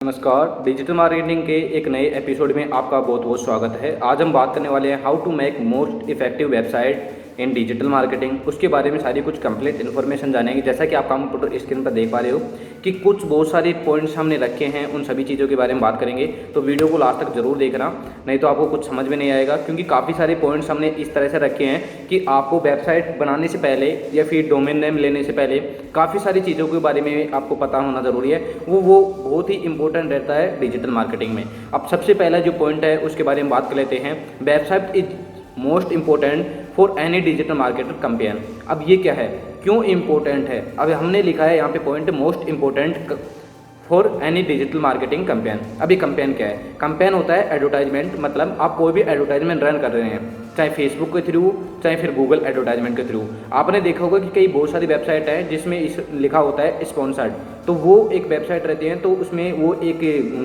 नमस्कार, digital marketing के एक नए एपिसोड में आपका बहुत बहुत स्वागत है। आज हम बात करने वाले हैं how to make most effective website in digital marketing. उसके बारे में सारी कुछ कंप्लीट इन्फॉर्मेशन जानेंगे। जैसा कि आप कंप्यूटर स्क्रीन पर देख पा रहे हो कि कुछ बहुत सारे पॉइंट्स हमने रखे हैं, उन सभी चीज़ों के बारे में बात करेंगे। तो वीडियो को लास्ट तक जरूर देखना, नहीं तो आपको कुछ समझ में नहीं आएगा, क्योंकि काफ़ी सारे पॉइंट्स हमने इस तरह से रखे हैं कि आपको वेबसाइट बनाने से पहले या फिर डोमेन नेम लेने से पहले काफ़ी सारी चीज़ों के बारे में आपको पता होना ज़रूरी है। वो बहुत ही इंपॉर्टेंट रहता है डिजिटल मार्केटिंग में। अब सबसे पहला जो पॉइंट है उसके बारे में बात कर लेते हैं। Website is most important for any digital marketer campaign. अब ये क्या है, क्यों इंपॉर्टेंट है? अब हमने लिखा है यहाँ पे point most important for any digital marketing campaign. अभी कैंपेन क्या है? कैंपेन होता है एडवर्टाइजमेंट, मतलब आप कोई भी एडवर्टाइजमेंट रन कर रहे हैं, चाहे फेसबुक के थ्रू चाहे फिर गूगल एडवर्टाइजमेंट के थ्रू। आपने देखा होगा कि कई बहुत सारी वेबसाइट है जिसमें इस लिखा होता है स्पॉन्सर्ड, तो वो एक वेबसाइट रहती है, तो उसमें वो एक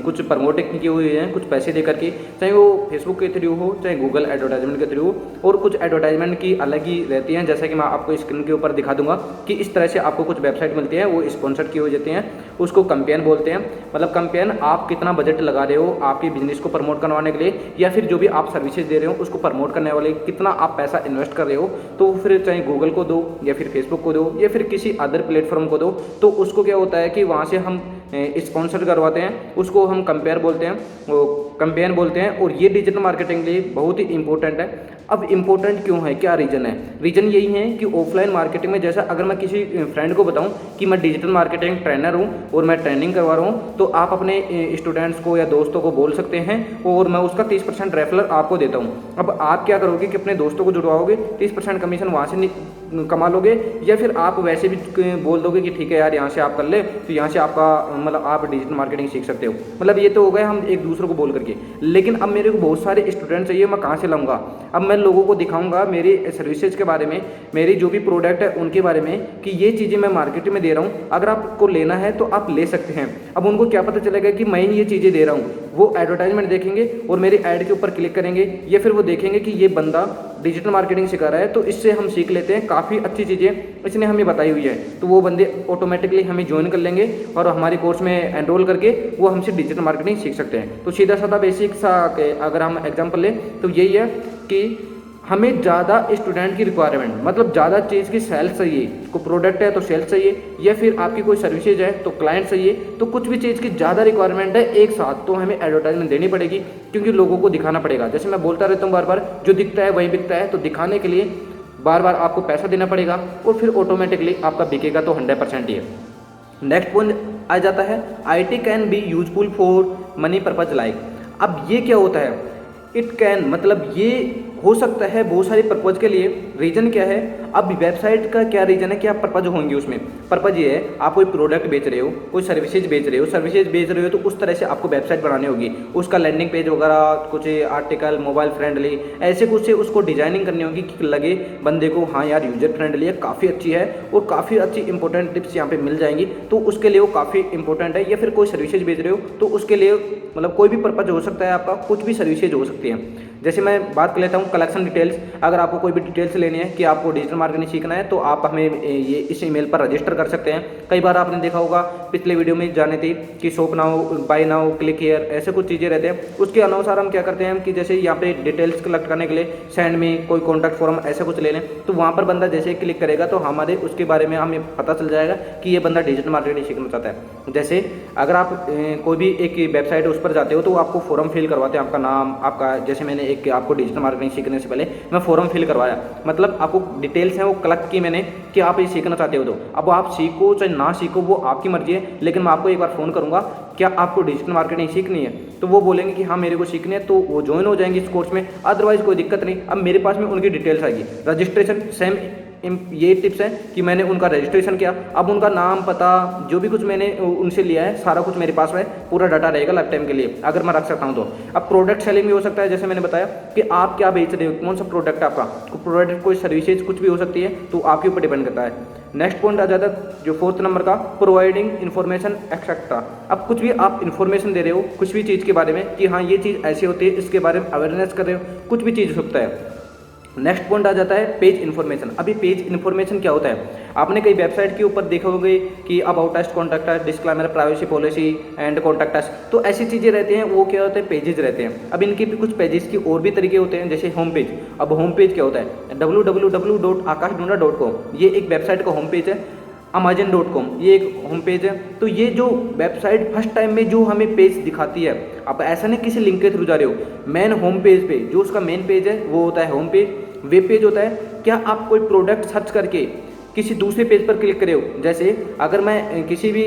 कुछ प्रमोट किए हुए हैं कुछ पैसे दे करके, चाहे वो फेसबुक के थ्रू हो चाहे गूगल एडवर्टाइजमेंट के थ्रू। और कुछ एडवर्टाइजमेंट की अलग ही रहती हैं, जैसा कि मैं आपको स्क्रीन के ऊपर दिखा दूंगा कि इस तरह से आपको कुछ वेबसाइट मिलती है, वो स्पॉन्सर्ड किए हुए जाते हैं, उसको कैंपेन बोलते हैं। मतलब कैंपेन आप कितना बजट लगा रहे हो आपके बिजनेस को प्रमोट करवाने के लिए, या फिर जो भी आप सर्विसेज दे रहे हो उसको प्रमोट करने वाले कितना आप पैसा इन्वेस्ट कर रहे हो, तो फिर चाहे गूगल को दो या फिर फेसबुक को दो या फिर किसी अदर प्लेटफॉर्म को दो, तो उसको क्या होता है कि वहाँ से हम स्पॉन्सर करवाते हैं, उसको हम कंपेयर बोलते हैं, वो कैंपेन बोलते हैं। और ये डिजिटल मार्केटिंग के लिए बहुत ही इंपॉर्टेंट है। अब इम्पोर्टेंट क्यों है, क्या रीज़न है? रीज़न यही है कि ऑफलाइन मार्केटिंग में, जैसा अगर मैं किसी फ्रेंड को बताऊं कि मैं डिजिटल मार्केटिंग ट्रेनर हूं और मैं ट्रेनिंग करवा रहा हूं, तो आप अपने स्टूडेंट्स को या दोस्तों को बोल सकते हैं और मैं उसका 30% रेफरल आपको देता हूं। अब आप क्या करोगे कि अपने दोस्तों को जुड़वाओगे, 30% कमीशन वहाँ से कमा लोगे, या फिर आप वैसे भी बोल दोगे कि ठीक है यार यहाँ से आप कर ले, तो यहाँ से आपका मतलब आप डिजिटल मार्केटिंग सीख सकते हो। मतलब ये तो हो गया हम एक दूसरे को बोल करके। लेकिन अब मेरे को बहुत सारे स्टूडेंट चाहिए, मैं कहाँ से लाऊंगा? अब मैं लोगों को दिखाऊंगा मेरी सर्विसेज के बारे में, मेरी जो भी प्रोडक्ट है उनके बारे में, कि ये चीज़ें मैं मार्केट में दे रहा हूँ, अगर आपको लेना है तो आप ले सकते हैं। अब उनको क्या पता चलेगा कि मैं ये चीज़ें दे रहा हूँ? वो एडवर्टाइजमेंट देखेंगे और मेरी ऐड के ऊपर क्लिक करेंगे, या फिर वो देखेंगे कि ये बंदा डिजिटल मार्केटिंग सिखा रहा है, तो इससे हम सीख लेते हैं, काफ़ी अच्छी चीज़ें इसने हमें बताई हुई है, तो वो बंदे ऑटोमेटिकली हमें ज्वाइन कर लेंगे और हमारे कोर्स में एनरोल करके वो हमसे डिजिटल मार्केटिंग सीख सकते हैं। तो सीधा साधा बेसिक सा अगर हम एग्जाम्पल लें तो यही है कि हमें ज़्यादा स्टूडेंट की रिक्वायरमेंट, मतलब ज़्यादा चीज़ की सेल्स चाहिए, को प्रोडक्ट है तो सेल्स चाहिए, या फिर आपकी कोई सर्विसेज है तो क्लाइंट चाहिए, तो कुछ भी चीज़ की ज़्यादा रिक्वायरमेंट है एक साथ, तो हमें एडवर्टाइजमेंट देनी पड़ेगी, क्योंकि लोगों को दिखाना पड़ेगा। जैसे मैं बोलता रहता हूँ बार बार, जो दिखता है वही बिकता है, तो दिखाने के लिए बार बार आपको पैसा देना पड़ेगा और फिर ऑटोमेटिकली आपका बिकेगा, तो 100% ही है। नेक्स्ट पॉइंट आ जाता है IT can be useful for money purpose like. अब ये क्या होता है? इट कैन मतलब ये हो सकता है बहुत सारे पर्पज़ के लिए। रीज़न क्या है? अब वेबसाइट का क्या रीज़न है, क्या पर्पज़ होंगे उसमें? पर्पज़ ये है, आप कोई प्रोडक्ट बेच रहे हो, कोई सर्विसेज बेच रहे हो, तो उस तरह से आपको वेबसाइट बनानी होगी, उसका लैंडिंग पेज वगैरह, कुछ आर्टिकल, मोबाइल फ्रेंडली, ऐसे कुछ से उसको डिजाइनिंग करनी होगी कि लगे बंदे को हाँ यार यूजर फ्रेंडली है, काफ़ी अच्छी है, और काफ़ी अच्छी इंपॉर्टेंट टिप्स यहाँ पे मिल जाएंगी, तो उसके लिए वो काफ़ी इंपॉर्टेंट है। या फिर कोई सर्विसेज बेच रहे हो तो उसके लिए मतलब कोई भी पर्पज़ हो सकता है आपका, कुछ भी सर्विसेज हो सकती है। जैसे मैं बात कर लेता हूँ कलेक्शन डिटेल्स। अगर आपको कोई भी डिटेल्स लेनी है कि आपको डिजिटल मार्केटिंग सीखना है, तो आप हमें ये इस ईमेल पर रजिस्टर कर सकते हैं। कई बार आपने देखा होगा पिछले वीडियो में जाने थी कि shop now, buy now, click here, ऐसे कुछ चीज़ें रहते हैं। उसके अनुसार हम क्या करते हैं कि जैसे यहाँ पे डिटेल्स कलेक्ट करने के लिए सेंड में कोई कॉन्टैक्ट फॉर्म ऐसा कुछ ले लें, तो वहाँ पर बंदा जैसे क्लिक करेगा तो हमारे उसके बारे में हमें पता चल जाएगा कि ये बंदा डिजिटल मार्केटिंग सीखना चाहता है। जैसे अगर आप कोई भी एक वेबसाइट उस पर जाते हो तो आपको फॉर्म फिल करवाते हैं, आपका नाम, आपका, जैसे मैंने एक आपको डिजिटल मार्केटिंग सीखने से पहले मैं फॉर्म फिल करवाया, मतलब आपको डिटेल्स हैं वो कलेक्ट की मैंने कि आप ये सीखना चाहते हो। तो अब आप सीखो चाहे ना सीखो वो आपकी मर्जी है, लेकिन मैं आपको एक बार फ़ोन करूंगा, क्या आपको डिजिटल मार्केटिंग सीखनी है? तो वो बोलेंगे कि हाँ मेरे को सीखनी है, तो वो ज्वाइन हो जाएंगे इस कोर्स में, अदरवाइज कोई दिक्कत नहीं। अब मेरे पास में उनकी डिटेल्स आएगी, रजिस्ट्रेशन सेम ये टिप्स हैं कि मैंने उनका रजिस्ट्रेशन किया, अब उनका नाम, पता, जो भी कुछ मैंने उनसे लिया है सारा कुछ मेरे पास में पूरा डाटा रहेगा लाइफ टाइम के लिए, अगर मैं रख सकता हूं तो। अब प्रोडक्ट सेलिंग भी हो सकता है, जैसे मैंने बताया कि आप क्या बेच रहे हो, कौन सा प्रोडक्ट आपका, प्रोडक्ट कोई सर्विसेज कुछ भी हो सकती है, तो आपके ऊपर डिपेंड करता है। नेक्स्ट पॉइंट आ जाता है जो 4th नंबर का, प्रोवाइडिंग इन्फॉर्मेशन एक्सेट्रा। अब कुछ भी आप इन्फॉर्मेशन दे रहे हो कुछ भी चीज़ के बारे में कि हाँ ये चीज़ ऐसी होती है, इसके बारे में अवेयरनेस कर रहे हो, कुछ भी चीज़ हो सकता है। नेक्स्ट पॉइंट आ जाता है पेज इन्फॉर्मेशन। अभी पेज इन्फॉर्मेशन क्या होता है, आपने कई वेबसाइट के ऊपर देखा होंगे कि about us, contact us, disclaimer, privacy policy and contact us, तो ऐसी चीज़ें रहती हैं, वो क्या होते हैं, पेजेस रहते हैं। अब इनके भी कुछ पेजेस की और भी तरीके होते हैं, जैसे होम पेज। अब होम पेज क्या होता है, www.akashdoona.com, ये एक वेबसाइट का होम पेज है। amazon.com ये एक होम पेज है। तो ये जो वेबसाइट फर्स्ट टाइम में जो हमें पेज दिखाती है, आप ऐसा नहीं किसी लिंक के थ्रू जा रहे हो, मेन होम पेज पे जो उसका मेन पेज है वो होता है होम पेज। वेब पेज होता है, क्या आप कोई प्रोडक्ट सर्च करके किसी दूसरे पेज पर क्लिक करे हो, जैसे अगर मैं किसी भी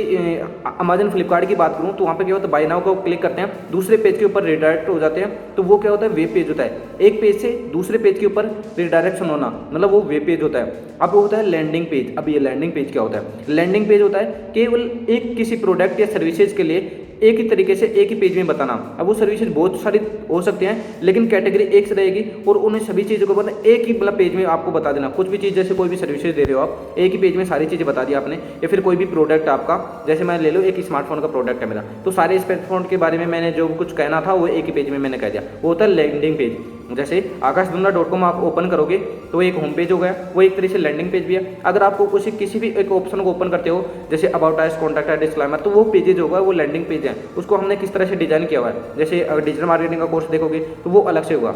अमेजन फ्लिपकार्ट की बात करूं तो वहाँ पे क्या होता है, बाय नाउ को क्लिक करते हैं, दूसरे पेज के ऊपर रिडायरेक्ट हो जाते हैं, तो वो क्या होता है, वेब पेज होता है। एक पेज से दूसरे पेज के ऊपर रिडायरेक्शन होना, मतलब वो वेब पेज होता है। अब वो होता है लैंडिंग पेज। अब ये लैंडिंग पेज क्या होता है, लैंडिंग पेज होता है केवल एक किसी प्रोडक्ट या सर्विसेज के लिए एक ही तरीके से एक ही पेज में बताना। अब वो सर्विसेज बहुत सारी हो सकती हैं, लेकिन कैटेगरी एक से रहेगी और उन्हें सभी चीज़ों को मतलब एक ही मतलब पेज में आपको बता देना। कुछ भी चीज़, जैसे कोई भी सर्विसेज दे रहे हो आप, एक ही पेज में सारी चीज़ें बता दी आपने। या फिर कोई भी प्रोडक्ट आपका, जैसे मैं ले लो एक स्मार्टफोन का प्रोडक्ट है मेरा, तो सारे स्मार्टफोन के बारे में मैंने जो कुछ कहना था वो एक ही पेज में मैंने कह दिया, वो होता है लैंडिंग पेज। जैसे akashdoona.com आप ओपन करोगे तो एक होम पेज हो गया, वो एक तरीके से लैंडिंग पेज भी है। अगर आपको किसी भी एक ऑप्शन को ओपन करते हो, जैसे about us, contact us, disclaimer, तो वो पेजेज होगा, वो लैंडिंग पेज है। उसको हमने किस तरह से डिजाइन किया हुआ है, जैसे अगर डिजिटल मार्केटिंग का कोर्स देखोगे तो वो अलग से होगा।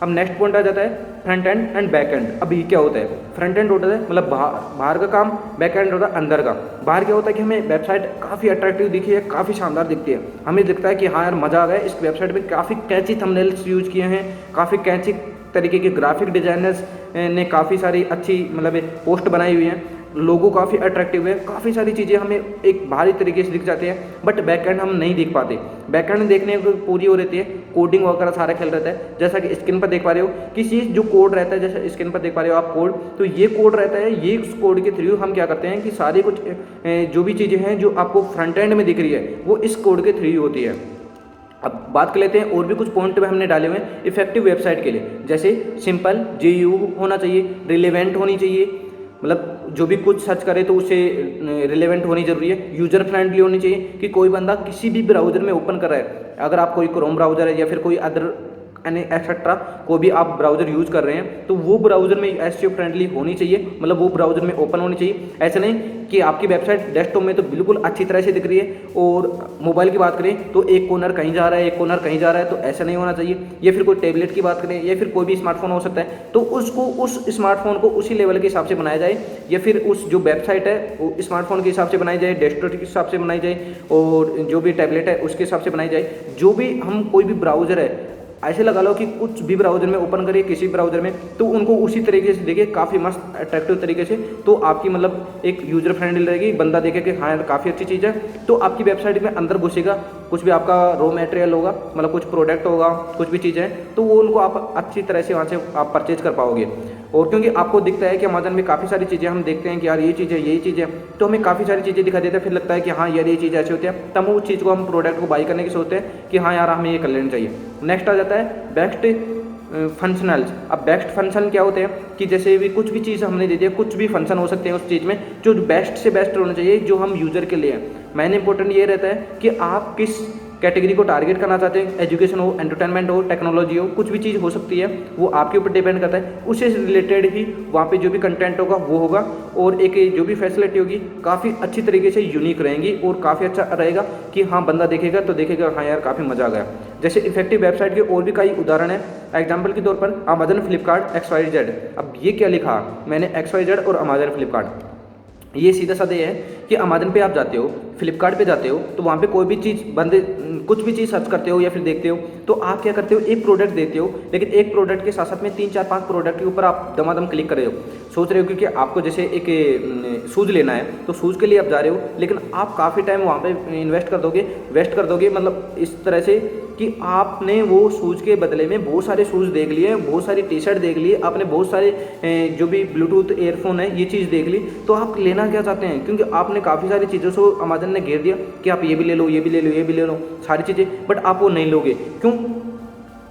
अब नेक्स्ट पॉइंट आ जाता है front end and back and. अब ये क्या होता है, फ्रंट एंड होता है मतलब बाहर का काम, बैक एंड होता है अंदर का। बाहर क्या होता है कि हमें वेबसाइट काफ़ी अट्रैक्टिव दिखी है, काफ़ी शानदार दिखती है, हमें दिखता है कि हाँ यार मज़ा आ गया, इस वेबसाइट में काफ़ी कैची थंबनेल्स यूज किए हैं, काफ़ी कैची तरीके के ग्राफिक डिजाइनर्स ने काफ़ी सारी अच्छी मतलब पोस्ट बनाई हुई हैं, लोगो काफ़ी अट्रैक्टिव है, काफ़ी सारी चीज़ें हमें एक बाहरी तरीके से दिख जाती है, बट बैकएंड हम नहीं दिख पाते। बैकएंड देखने को पूरी हो रहती है, कोडिंग वगैरह सारा खेल रहता है। जैसा कि स्क्रीन पर देख पा रहे हो, किसी जो कोड रहता है, जैसे स्क्रीन पर देख पा रहे हो आप कोड, तो ये कोड रहता है, ये उस कोड के थ्रू हम क्या करते हैं कि सारी कुछ जो भी चीज़ें हैं जो आपको फ्रंट एंड में दिख रही है वो इस कोड के थ्रू होती है। अब बात कर लेते हैं और भी कुछ पॉइंट पे हमने डाले हुए हैं इफेक्टिव वेबसाइट के लिए, जैसे सिंपल जीयू होना चाहिए, रिलेवेंट होनी चाहिए, मतलब जो भी कुछ सर्च करे तो उसे रिलेवेंट होनी जरूरी है, यूजर फ्रेंडली होनी चाहिए कि कोई बंदा किसी भी ब्राउजर में ओपन कर रहा है, अगर आप कोई क्रोम ब्राउजर है या फिर कोई अदर एंड एक्सेट्रा कोई भी आप ब्राउजर यूज कर रहे हैं, तो वो ब्राउजर में एसईओ फ्रेंडली होनी चाहिए, मतलब वो ब्राउजर में ओपन होनी चाहिए। ऐसा नहीं कि आपकी वेबसाइट डेस्कटॉप में तो बिल्कुल अच्छी तरह से दिख रही है और मोबाइल की बात करें तो एक कॉर्नर कहीं जा रहा है, एक कॉर्नर कहीं जा रहा है, तो ऐसा नहीं होना चाहिए। या फिर कोई टैबलेट की बात करें या फिर कोई भी स्मार्टफोन हो सकता है, तो उसको उस स्मार्टफोन को उसी लेवल के हिसाब से बनाया जाए, या फिर उस जो वेबसाइट है वो स्मार्टफोन के हिसाब से बनाई जाए, डेस्कटॉप के हिसाब से बनाई जाए, और जो भी टैबलेट है उसके हिसाब से बनाई जाए। जो भी हम कोई भी ब्राउजर है, ऐसे लगा लो कि कुछ भी ब्राउजर में ओपन करिए किसी ब्राउजर में, तो उनको उसी तरीके से देखिए, काफ़ी मस्त अट्रैक्टिव तरीके से, तो आपकी मतलब एक यूजर फ्रेंडली रहेगी, बंदा देखे कि हाँ यार काफ़ी अच्छी चीज़ है, तो आपकी वेबसाइट में अंदर घुसेगा, कुछ भी आपका रॉ मटेरियल होगा, मतलब कुछ प्रोडक्ट होगा, कुछ भी चीज़ें, तो वो उनको आप अच्छी तरह से वहाँ से आप परचेज कर पाओगे। और क्योंकि आपको दिखता है कि अमेजन में काफ़ी सारी चीज़ें हम देखते हैं कि यार ये चीज़ है, यही चीज़ है, तो हमें काफ़ी सारी चीज़ें दिखा देता है, फिर लगता है कि हाँ यार ये चीज़ ऐसी होती है, तब उस चीज़ को हम प्रोडक्ट को बाई करने की सोचते हैं कि हाँ यार हमें ये कर लेना चाहिए। नेक्स्ट आ जाता है बेस्ट फंक्शनल्स। अब बेस्ट फंक्शन क्या होते हैं कि जैसे भी कुछ भी चीज़ हमने दे दिया, कुछ भी फंक्शन हो सकते हैं उस चीज़ में जो बेस्ट से बेस्ट होना चाहिए, जो हम यूज़र के लिए है। मैंने इंपॉर्टेंट ये रहता है कि आप किस कैटेगरी को टारगेट करना चाहते हैं, एजुकेशन हो, एंटरटेनमेंट हो, टेक्नोलॉजी हो, कुछ भी चीज़ हो सकती है, वो आपके ऊपर डिपेंड करता है। उससे रिलेटेड ही वहाँ पे जो भी कंटेंट होगा वो होगा, और एक जो भी फैसिलिटी होगी काफ़ी अच्छी तरीके से यूनिक रहेंगी और काफ़ी अच्छा रहेगा कि हाँ बंदा देखेगा तो देखेगा हाँ यार काफ़ी मज़ा आ गया। जैसे इफेक्टिव वेबसाइट के और भी कई उदाहरण है, एग्जाम्पल के तौर पर अमेजन फ्लिपकार्ट XYZ। अब ये क्या लिखा मैंने, XYZ और अमेजन फ्लिपकार्ट, ये सीधा साधा है कि अमेजन पे आप जाते हो, फ्लिपकार्ट पे जाते हो, तो वहाँ पे कोई भी चीज़ बंदे कुछ भी चीज़ सर्च करते हो या फिर देखते हो, तो आप क्या करते हो, एक प्रोडक्ट देखते हो, लेकिन एक प्रोडक्ट के साथ साथ में 3, 4, 5 प्रोडक्ट के ऊपर आप दमादम क्लिक कर रहे हो, सोच रहे हो क्योंकि आपको जैसे एक शूज़ लेना है, तो शूज़ के लिए आप जा रहे हो, लेकिन आप काफ़ी टाइम वहाँ पे वेस्ट कर दोगे, मतलब इस तरह से कि आपने वो शूज़ के बदले में बहुत सारे शूज़ देख लिए, बहुत सारी टी शर्ट देख ली, आपने बहुत सारे जो भी ब्लूटूथ ईयरफोन है ये चीज़ देख ली, तो आप लेना क्या चाहते हैं, क्योंकि आपने काफ़ी सारी चीज़ों से अमेजन ने घेर दिया कि आप ये भी ले लो, ये भी ले लो, ये भी ले लो, सारी चीज़ें, बट आप वो नहीं लोगे। क्यों?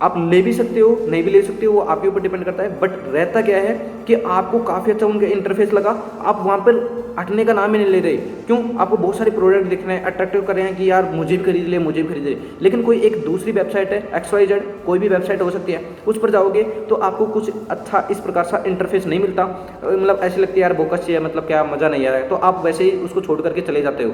आप ले भी सकते हो, नहीं भी ले सकते हो, वो आपके ऊपर डिपेंड करता है। बट रहता क्या है कि आपको काफ़ी अच्छा उनका इंटरफेस लगा, आप वहाँ पर हटने का नाम ही नहीं ले रहे। क्यों? आपको बहुत सारे प्रोडक्ट दिख रहे हैं, अट्रैक्टिव कर रहे हैं कि यार मुझे भी खरीद ले, मुझे भी खरीद ले। लेकिन कोई एक दूसरी वेबसाइट है, XYZ, कोई भी वेबसाइट हो सकती है, उस पर जाओगे तो आपको कुछ अच्छा इस प्रकार सा इंटरफेस नहीं मिलता, मतलब ऐसे लगती है यार बोकस है, मतलब क्या मज़ा नहीं आ रहा है, तो आप वैसे ही उसको छोड़ करके चले जाते हो।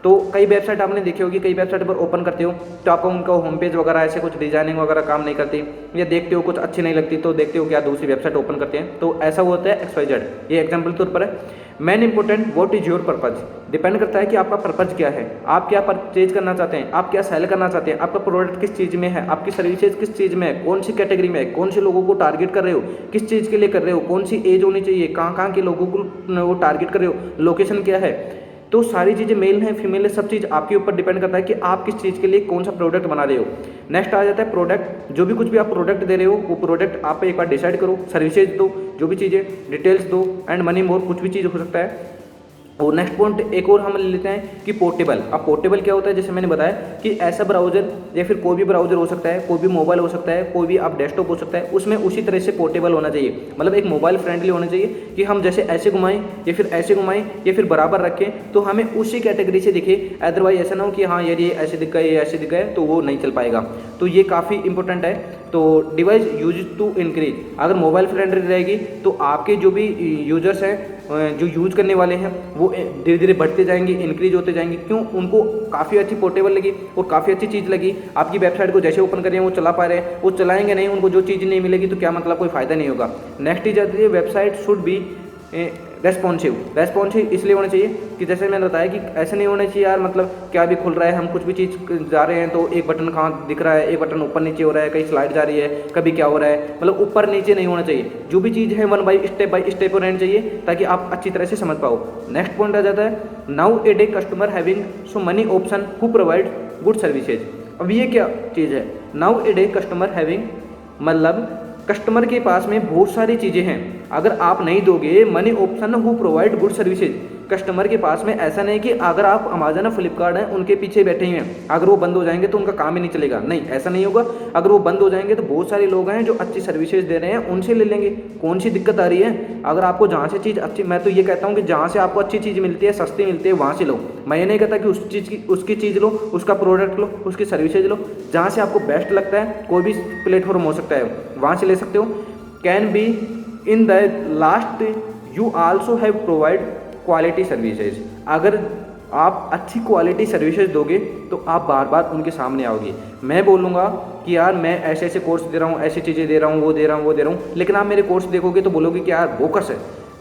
तो कई वेबसाइट आपने देखी होगी, कई वेबसाइट पर ओपन करते हो तो आपको उनका होम पेज वगैरह ऐसे कुछ डिजाइनिंग वगैरह काम नहीं करती, या देखते हो कुछ अच्छी नहीं लगती तो देखते हो क्या दूसरी वेबसाइट ओपन करते हैं, तो ऐसा होता है XYZ। ये एग्जाम्पल तौर पर है। Main important, what is your purpose, depend करता है कि आपका पर्पज क्या है, आप क्या परचेज करना चाहते हैं, आप क्या सेल करना चाहते हैं, आपका प्रोडक्ट किस चीज़ में है, आपकी सर्विसेज किस चीज़ में है, कौन सी कैटेगरी में है, कौन से लोगों को टारगेट कर रहे हो, किस चीज़ के लिए कर रहे हो, कौन सी एज होनी चाहिए, कहाँ के लोगों को वो टारगेट कर रहे हो, लोकेशन क्या है। तो सारी चीज़ें मेल हैं, फीमेल है, सब चीज़ आपके ऊपर डिपेंड करता है कि आप किस चीज़ के लिए कौन सा प्रोडक्ट बना रहे हो। नेक्स्ट आ जाता है प्रोडक्ट। जो भी कुछ भी आप प्रोडक्ट दे रहे हो, वो प्रोडक्ट आप एक बार डिसाइड करो, सर्विसेज दो, जो भी चीज़ें डिटेल्स दो, एंड मनी मोर, कुछ भी चीज़ हो सकता है। और नेक्स्ट पॉइंट एक और हम ले लेते हैं कि पोर्टेबल। अब पोर्टेबल क्या होता है, जैसे मैंने बताया कि ऐसा ब्राउजर या फिर कोई भी ब्राउजर हो सकता है, कोई भी मोबाइल हो सकता है, कोई भी आप डेस्कटॉप हो सकता है, उसमें उसी तरह से पोर्टेबल होना चाहिए, मतलब एक मोबाइल फ्रेंडली होना चाहिए कि हम जैसे ऐसे घुमाएं या फिर ऐसे घुमाएं या फिर बराबर रखें तो हमें उसी कैटेगरी से दिखे। अदरवाइज ऐसा ना हो कि हाँ यार ये ऐसे दिख गए, ये ऐसे दिख गए, तो वो नहीं चल पाएगा। तो ये काफ़ी इंपॉर्टेंट है। तो डिवाइस यूज टू इंक्रीज, अगर मोबाइल फ्रेंडली रहेगी तो आपके जो भी यूजर्स हैं, जो यूज करने वाले हैं, वो धीरे धीरे बढ़ते जाएंगे, इंक्रीज होते जाएंगे। क्यों? उनको काफ़ी अच्छी पोर्टेबल लगी और काफ़ी अच्छी चीज़ लगी। आपकी वेबसाइट को जैसे ओपन कर रहे हैं वो चला पा रहे हैं, वो चलाएंगे नहीं, उनको जो चीज़ नहीं मिलेगी तो क्या मतलब, कोई फ़ायदा नहीं होगा। नेक्स्ट चीज़ आती है website should be responsive. Responsive इसलिए होना चाहिए कि जैसे मैंने बताया कि ऐसे नहीं होना चाहिए यार, मतलब क्या भी खुल रहा है, हम कुछ भी चीज़ जा रहे हैं तो एक बटन कहाँ दिख रहा है, एक बटन ऊपर नीचे हो रहा है, कहीं स्लाइड जा रही है, कभी क्या हो रहा है, मतलब ऊपर नीचे नहीं होना चाहिए। जो भी चीज़ है वन बाई स्टेप रहनी चाहिए ताकि आप अच्छी तरह से समझ पाओ। नेक्स्ट पॉइंट आ जाता है now a day customer having so money option who provide good services. अब ये क्या चीज़ है, now a day customer having, मतलब कस्टमर के पास में बहुत सारी चीज़ें हैं, अगर आप नहीं दोगे money option who provide good services, customer के पास में ऐसा नहीं कि अगर आप अमेजन और फ्लिपकार्ट हैं उनके पीछे बैठे हुए हैं, अगर वो बंद हो जाएंगे तो उनका काम ही नहीं चलेगा, नहीं ऐसा नहीं होगा। अगर वो बंद हो जाएंगे तो बहुत सारे लोग हैं जो अच्छी सर्विसेज दे रहे हैं, उनसे ले लेंगे। कौन सी दिक्कत आ रही है? अगर आपको जहाँ से चीज़ अच्छी, मैं तो ये कहता हूँ कि जहाँ से आपको अच्छी चीज़ मिलती है, सस्ती मिलती है, वहाँ से लो। मैं ये नहीं कहता कि उसकी चीज़ लो, उसका प्रोडक्ट लो, उसकी सर्विसेज लो, जहाँ से आपको बेस्ट लगता है, कोई भी प्लेटफॉर्म हो सकता है, वहाँ से ले सकते हो। Can be in the last you also have provide quality services. अगर आप अच्छी क्वालिटी सर्विसेज दोगे तो आप बार बार उनके सामने आओगे। मैं बोलूँगा कि यार मैं ऐसे ऐसे कोर्स दे रहा हूँ, ऐसी चीज़ें दे रहा हूँ, वो दे रहा हूँ, वो दे रहा हूँ, लेकिन आप मेरे कोर्स देखोगे तो बोलोगे कि यार बोकस है,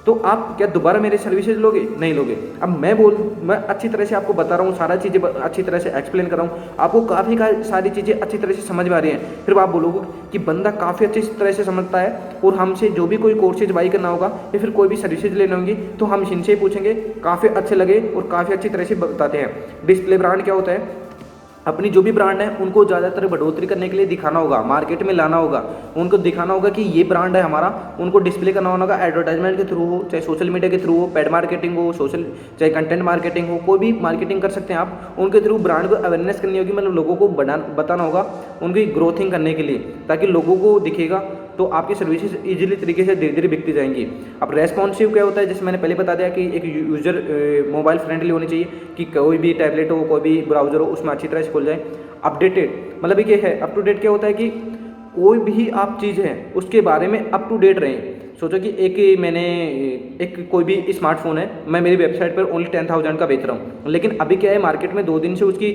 तो आप क्या दोबारा मेरे सर्विसेज लोगे? नहीं लोगे। अब मैं अच्छी तरह से आपको बता रहा हूँ, सारा चीज़ें अच्छी तरह से एक्सप्लेन कर रहा हूँ, आपको काफ़ी सारी चीज़ें अच्छी तरह से समझ में आ रही हैं, फिर आप बोलोगे कि बंदा काफ़ी अच्छी तरह से समझता है और हमसे जो भी कोई कोर्सेज बाई करना होगा या फिर कोई भी सर्विसेज लेनी होगी तो हम इनसे ही पूछेंगे, काफ़ी अच्छे लगे और काफ़ी अच्छी तरह से बताते हैं। डिस्प्ले ब्रांड क्या होता है? अपनी जो भी ब्रांड है उनको ज़्यादातर बढ़ोतरी करने के लिए दिखाना होगा, मार्केट में लाना होगा, उनको दिखाना होगा कि ये ब्रांड है हमारा, उनको डिस्प्ले करना होगा एडवर्टाइजमेंट के थ्रू हो, चाहे सोशल मीडिया के थ्रू हो, पेड मार्केटिंग हो, चाहे कंटेंट मार्केटिंग हो, कोई भी मार्केटिंग कर सकते हैं आप। उनके थ्रू ब्रांड को अवेयरनेस करनी होगी, मतलब लोगों को बताना होगा उनकी ग्रोथिंग करने के लिए, ताकि लोगों को दिखेगा तो आपकी सर्विसेज इजीली तरीके से धीरे धीरे बिकती जाएंगी। अब रेस्पॉन्सिव क्या होता है? जैसे मैंने पहले बता दिया कि एक यूजर मोबाइल फ्रेंडली होनी चाहिए, कि कोई भी टैबलेट हो, कोई भी ब्राउजर हो, उसमें अच्छी तरह से खुल जाए। अपडेटेड मतलब ये है, अप टू डेट क्या होता है कि कोई भी आप चीज़ है उसके बारे में अप टू डेट रहें। सोचो कि एक कोई भी स्मार्टफोन है, मैं मेरी वेबसाइट पर ओनली 10,000 का बेच रहा हूँ, लेकिन अभी क्या है मार्केट में 2 दिन से उसकी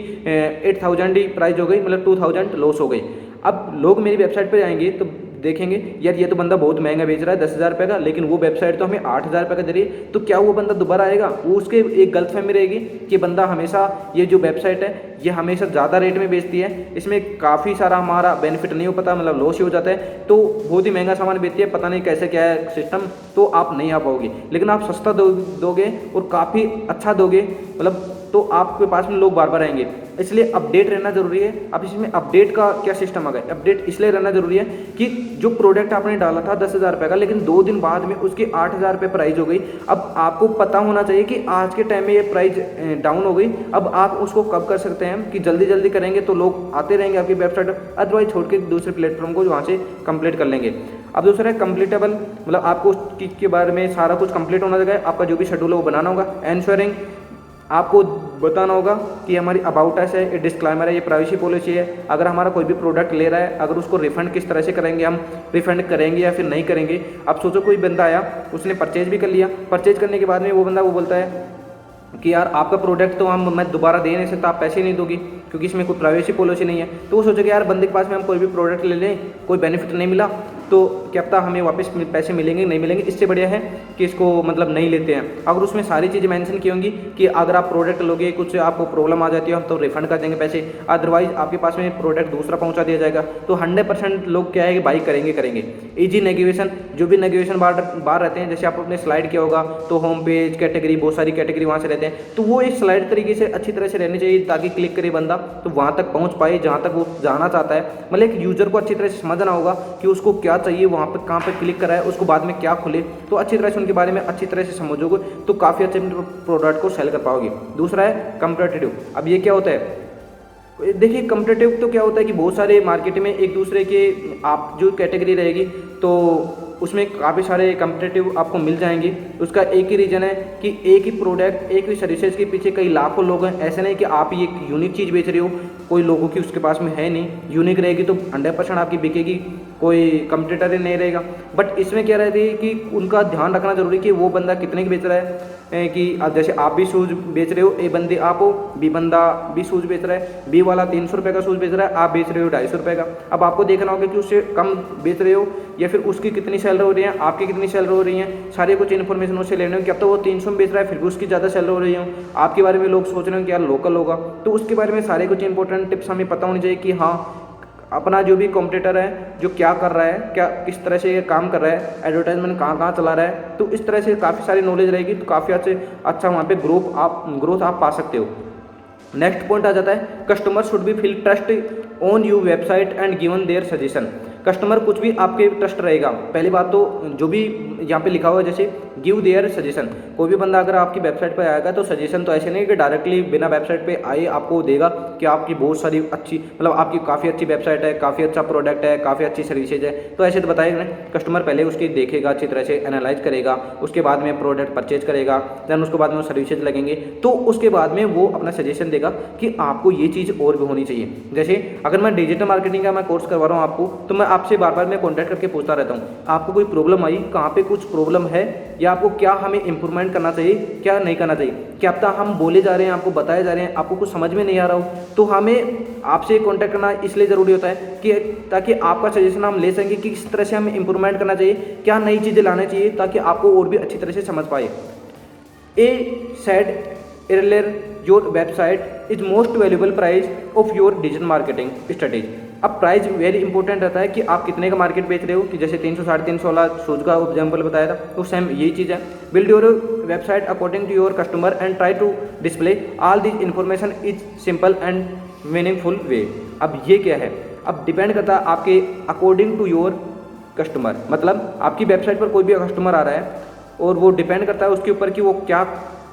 8,000 ही प्राइस हो गई, मतलब 2,000 लॉस हो गई। अब लोग मेरी वेबसाइट पर आएंगे तो देखेंगे यार ये तो बंदा बहुत महंगा बेच रहा है 10,000 रुपये का, लेकिन वो वेबसाइट तो हमें 8,000 रुपये का दे रही है, तो क्या वो बंदा दोबारा आएगा? वो उसके एक गलतफहमी रहेगी कि बंदा हमेशा ये जो वेबसाइट है ये हमेशा ज़्यादा रेट में बेचती है, इसमें काफ़ी सारा हमारा बेनिफिट नहीं हो पाता, मतलब लॉस ही हो जाता है, तो बहुत ही महंगा सामान बेचती है, पता नहीं कैसे क्या है सिस्टम, तो आप नहीं आ पाओगे। लेकिन आप सस्ता दोगे और काफ़ी अच्छा दोगे, मतलब तो आपके पास में लोग बार बार आएंगे। इसलिए अपडेट रहना जरूरी है। अब इसमें अपडेट का क्या सिस्टम आ गया, अपडेट इसलिए रहना जरूरी है कि जो प्रोडक्ट आपने डाला था 10,000 रुपये का, लेकिन 2 दिन बाद में उसकी 8,000 रुपये प्राइस हो गई। अब आपको पता होना चाहिए कि आज के टाइम में ये प्राइस डाउन हो गई। अब आप उसको कब कर सकते हैं कि जल्दी जल्दी करेंगे तो लोग आते रहेंगे आपकी वेबसाइट, अदरवाइज छोड़ के दूसरे प्लेटफॉर्म को वहाँ से कंप्लीट कर लेंगे। अब दूसरा है कंप्लीटेबल, मतलब आपको उस चीज़ के बारे में सारा कुछ कंप्लीट होना चाहिए। आपका जो भी शेड्यूल है वो बनाना होगा। एंश्योरिंग, आपको बताना होगा कि हमारी अबाउट अस है, ये डिस्क्लेमर है, ये प्राइवेसी पॉलिसी है। अगर हमारा कोई भी प्रोडक्ट ले रहा है, अगर उसको रिफंड किस तरह से करेंगे, हम रिफंड करेंगे या फिर नहीं करेंगे। अब सोचो कोई बंदा आया, उसने परचेज भी कर लिया, परचेज करने के बाद में वो बंदा वो बोलता है कि यार आपका प्रोडक्ट तो मैं दोबारा दे नहीं सकता, आप पैसे नहीं दोगी क्योंकि इसमें कोई प्राइवेसी पॉलिसी नहीं है। तो वो सोचेगा यार बंदे के पास में हम कोई भी प्रोडक्ट ले लें, कोई बेनिफिट नहीं मिला तो क्या पता हमें वापस पैसे मिलेंगे नहीं मिलेंगे, इससे बढ़िया है कि इसको मतलब नहीं लेते हैं। अगर उसमें सारी चीज़ें मेंशन की होंगी कि अगर आप प्रोडक्ट लोगे, कुछ आपको प्रॉब्लम आ जाती है, हम तो रिफंड कर देंगे पैसे, अदरवाइज आपके पास में प्रोडक्ट दूसरा पहुंचा दिया जाएगा, तो 100% लोग क्या है कि बाई करेंगे। ईजी नेगोशिएशन, जो भी नेगोशिएशन बार रहते हैं, जैसे आप अपने स्लाइड किया होगा तो होम पेज, कैटेगरी, बहुत सारी कैटेगरी वहाँ से रहते हैं, तो वो एक स्लाइड तरीके से अच्छी तरह से रहनी चाहिए ताकि क्लिक करे बंदा तो वहाँ तक पहुँच पाए जहाँ तक वो जाना चाहता है। मतलब एक यूजर को अच्छी तरह से समझना होगा कि उसको क्या चाहिए, वहाँ पर कहाँ पे क्लिक करा है, उसको बाद में क्या खुले, तो अच्छी तरह से उनके बारे में अच्छी तरह से समझोगे तो काफ़ी अच्छे प्रोडक्ट को सेल कर पाओगे। दूसरा है कम्पिटिटिव। अब ये क्या होता है, देखिए कम्पिटिटिव तो क्या होता है कि बहुत सारे मार्केट में एक दूसरे के, आप जो कैटेगरी रहेगी तो उसमें काफ़ी सारे कम्पिटिटिव आपको मिल जाएंगे। उसका एक ही रीज़न है कि एक ही प्रोडक्ट, एक ही सर्विसेज के पीछे कई लाखों लोग हैं। ऐसे नहीं कि आप ये एक यूनिक चीज़ बेच रहे हो, कोई लोगों की उसके पास में है नहीं। यूनिक रहेगी तो 100% आपकी बिकेगी, कोई कंपटीटर ही नहीं रहेगा। बट इसमें क्या रहती है कि उनका ध्यान रखना जरूरी कि वो बंदा कितने की बेच रहा है, कि अब जैसे आप भी शूज़ बेच रहे हो, ए बंदे आप हो, बी बंदा भी शूज़ बेच रहा है, बी वाला 300 रुपये का शूज़ बेच रहा है, आप बेच रहे हो 250 रुपये का। अब आपको देखना होगा कि उससे कम बेच रहे हो या फिर उसकी कितनी सेल हो रही है, आपकी कितनी सेल हो रही है, सारे कुछ इन्फॉर्मेशन उससे लेने हो कि अब तो वो 300 में बेच रहा है फिर भी उसकी ज़्यादा सेल हो रही है, आपके बारे में लोग सोच रहे हो कि यार लोकल होगा, तो उसके बारे में सारे कुछ इंपॉर्टेंट टिप्स हमें पता होनी चाहिए कि हाँ अपना जो भी कॉम्पिटिटर है जो क्या कर रहा है, क्या किस तरह से ये काम कर रहा है, एडवर्टाइजमेंट कहाँ कहाँ चला रहा है, तो इस तरह से काफ़ी सारी नॉलेज रहेगी तो काफ़ी अच्छा वहाँ पे ग्रोथ आप पा सकते हो। नेक्स्ट पॉइंट आ जाता है customer should be feel trust on you website and given their suggestion. Customer कुछ भी आपके ट्रस्ट रहेगा। पहली बात तो जो भी यहाँ पे लिखा हुआ है जैसे गिव देयर सजेशन, कोई भी बंदा अगर आपकी वेबसाइट पर आएगा तो सजेशन तो ऐसे नहीं कि डायरेक्टली बिना वेबसाइट पे आए आपको देगा कि आपकी बहुत सारी अच्छी, मतलब आपकी काफ़ी अच्छी वेबसाइट है, काफ़ी अच्छा प्रोडक्ट है, काफ़ी अच्छी सर्विसेज है, तो ऐसे तो बताएगा नहीं। कस्टमर पहले उसकी देखेगा, अच्छी तरह से एनालाइज करेगा, उसके बाद में प्रोडक्ट परचेज करेगा, देन उसके बाद में वो सर्विसेज लगेंगे, तो उसके बाद में वो अपना सजेशन देगा कि आपको ये चीज़ और भी होनी चाहिए। जैसे अगर मैं डिजिटल मार्केटिंग का मैं कोर्स करवा रहा हूँ आपको, तो मैं आपसे बार बार मैं कॉन्टैक्ट करके पूछता रहता हूँ आपको कोई प्रॉब्लम आई, कहाँ पे कुछ प्रॉब्लम है, या आपको क्या हमें इंप्रूवमेंट करना चाहिए, क्या नहीं करना चाहिए। क्या पता हम बोले जा रहे हैं, आपको बताए जा रहे हैं, आपको कुछ समझ में नहीं आ रहा हो, तो हमें आपसे कॉन्टैक्ट करना इसलिए ज़रूरी होता है कि ताकि आपका सजेशन हम ले सकें कि किस तरह से हमें इंप्रूवमेंट करना चाहिए, क्या नई चीज़ें लाना चाहिए, ताकि आपको और भी अच्छी तरह से समझ पाए। ए said earlier your website is most valuable price of your digital marketing strategy। अब प्राइस वेरी इंपॉर्टेंट रहता है कि आप कितने का मार्केट बेच रहे हो, कि जैसे 300 350 वाला शूज़ का एग्जाम्पल बताया था, तो सेम यही चीज़ है। Build your website according to your customer and try to display all this information is simple and meaningful way. अब ये क्या है, अब डिपेंड करता है आपके अकॉर्डिंग टू योर कस्टमर, मतलब आपकी वेबसाइट पर कोई भी कस्टमर आ रहा है और वो डिपेंड करता है उसके ऊपर कि वो क्या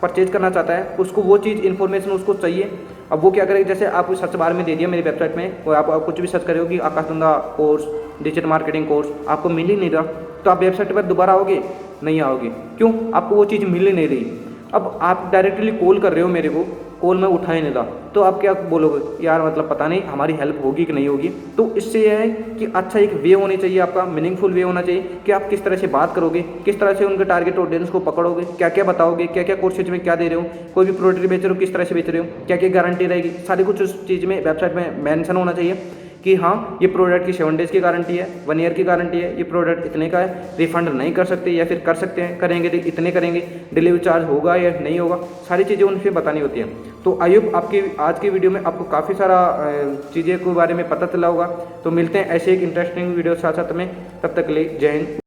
परचेज करना चाहता है, उसको वो चीज़ इन्फॉर्मेशन उसको चाहिए। अब वो क्या करेगा, जैसे आप सर्च बार में दे दिया मेरी वेबसाइट में, और आप कुछ भी सर्च करोगे आकाश धंधा कोर्स, डिजिटल मार्केटिंग कोर्स, आपको मिल ही नहीं रहा, तो आप वेबसाइट पर दोबारा आओगे नहीं आओगे, क्यों, आपको वो चीज़ मिल ही नहीं रही। अब आप डायरेक्टली कॉल कर रहे हो मेरे को, कॉल में उठा ही नहीं रहा, तो आप क्या बोलोगे, यार मतलब पता नहीं हमारी हेल्प होगी कि नहीं होगी। तो इससे यह है कि अच्छा एक वे होनी चाहिए, आपका मीनिंगफुल वे होना चाहिए कि आप किस तरह से बात करोगे, किस तरह से उनके टारगेट ऑडियंस को पकड़ोगे, क्या क्या बताओगे, क्या क्या कोर्सेज में क्या दे रहे हो, कोई भी प्रोडक्ट बेच रहे हो किस तरह से बेच रहे हो, क्या क्या गारंटी रहेगी, सारी कुछ उस चीज़ में वेबसाइट में मेंशन होना चाहिए कि हाँ ये प्रोडक्ट की 7 डेज़ की गारंटी है, 1 ईयर की गारंटी है, ये प्रोडक्ट इतने का है, रिफंड नहीं कर सकते या फिर कर सकते हैं, करेंगे तो इतने करेंगे, डिलीवरी चार्ज होगा या नहीं होगा, सारी चीज़ें उनसे बतानी होती हैं। तो आई होप आपकी आज की वीडियो में आपको काफ़ी सारा चीज़ें के बारे में पता चला होगा। तो मिलते हैं ऐसे एक इंटरेस्टिंग वीडियो साथ साथ में, तब तक के लिए जय हिंद।